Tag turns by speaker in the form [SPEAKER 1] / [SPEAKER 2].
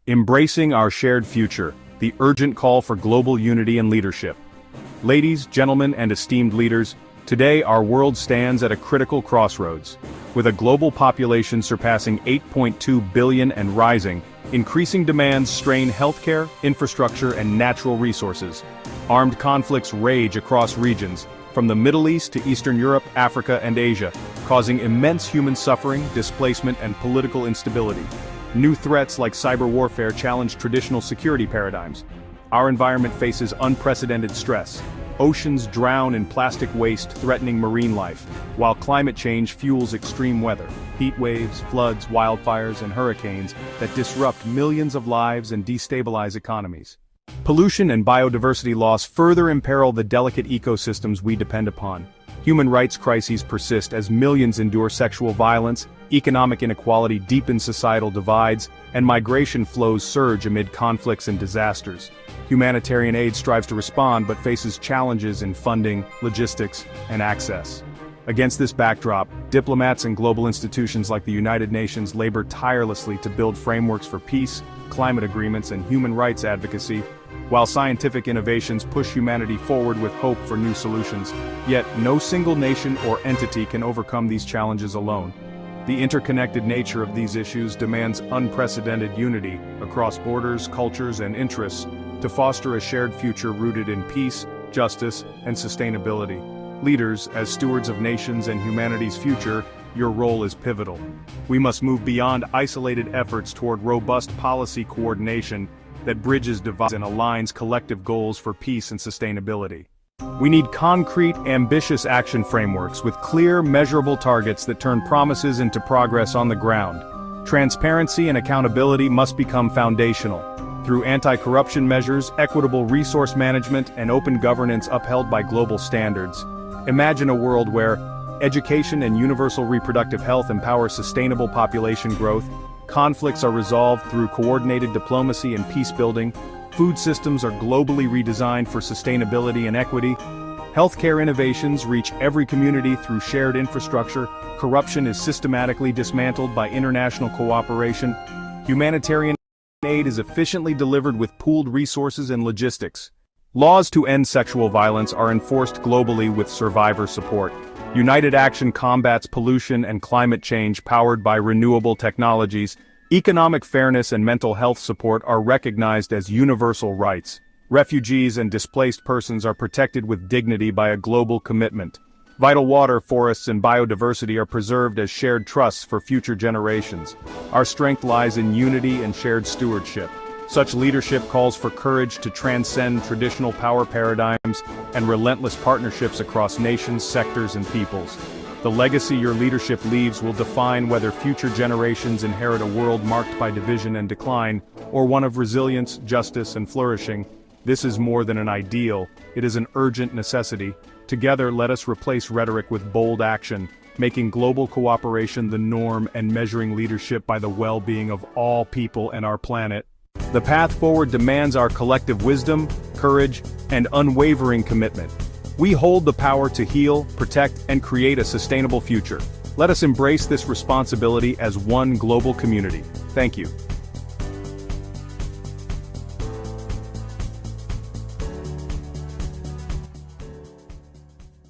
[SPEAKER 1] Embracing our shared future, the urgent call for global unity and leadership. Ladies, gentlemen, and esteemed leaders, today our world stands at a critical crossroads. With a global population surpassing 8.2 billion and rising, increasing demands strain healthcare, infrastructure, and natural resources. Armed conflicts rage across regions, from the Middle East to Eastern Europe, Africa, and Asia, causing immense human suffering, displacement, and political instability. New threats like cyber warfare challenge traditional security paradigms. Our environment faces unprecedented stress. Oceans drown in plastic waste threatening marine life, while climate change fuels extreme weather, heat waves, floods, wildfires, and hurricanes that disrupt millions of lives and destabilize economies. Pollution and biodiversity loss further imperil the delicate ecosystems we depend upon. Human rights crises persist as millions endure sexual violence, economic inequality deepens societal divides, and migration flows surge amid conflicts and disasters. Humanitarian aid strives to respond but faces challenges in funding, logistics, and access. Against this backdrop, diplomats and global institutions like the United Nations labor tirelessly to build frameworks for peace, climate agreements, and human rights advocacy, while scientific innovations push humanity forward with hope for new solutions. Yet, no single nation or entity can overcome these challenges alone. The interconnected nature of these issues demands unprecedented unity across borders, cultures, and interests to foster a shared future rooted in peace, justice, and sustainability. Leaders, as stewards of nations and humanity's future, your role is pivotal. We must move beyond isolated efforts toward robust policy coordination that bridges divides and aligns collective goals for peace and sustainability. We need concrete, ambitious action frameworks with clear, measurable targets that turn promises into progress on the ground. Transparency and accountability must become foundational, through anti-corruption measures, equitable resource management, and open governance upheld by global standards. Imagine a world where education and universal reproductive health empower sustainable population growth, conflicts are resolved through coordinated diplomacy and peace-building, food systems are globally redesigned for sustainability and equity, healthcare innovations reach every community through shared infrastructure, corruption is systematically dismantled by international cooperation, humanitarian aid is efficiently delivered with pooled resources and logistics. Laws to end sexual violence are enforced globally with survivor support. United action combats pollution and climate change powered by renewable technologies. Economic fairness and mental health support are recognized as universal rights. Refugees and displaced persons are protected with dignity by a global commitment. Vital water, forests, and biodiversity are preserved as shared trusts for future generations. Our strength lies in unity and shared stewardship. Such leadership calls for courage to transcend traditional power paradigms and relentless partnerships across nations, sectors, and peoples. The legacy your leadership leaves will define whether future generations inherit a world marked by division and decline, or one of resilience, justice, and flourishing. This is more than an ideal, it is an urgent necessity. Together, let us replace rhetoric with bold action, making global cooperation the norm and measuring leadership by the well-being of all people and our planet. The path forward demands our collective wisdom, courage, and unwavering commitment. We hold the power to heal, protect, and create a sustainable future. Let us embrace this responsibility as one global community. Thank you.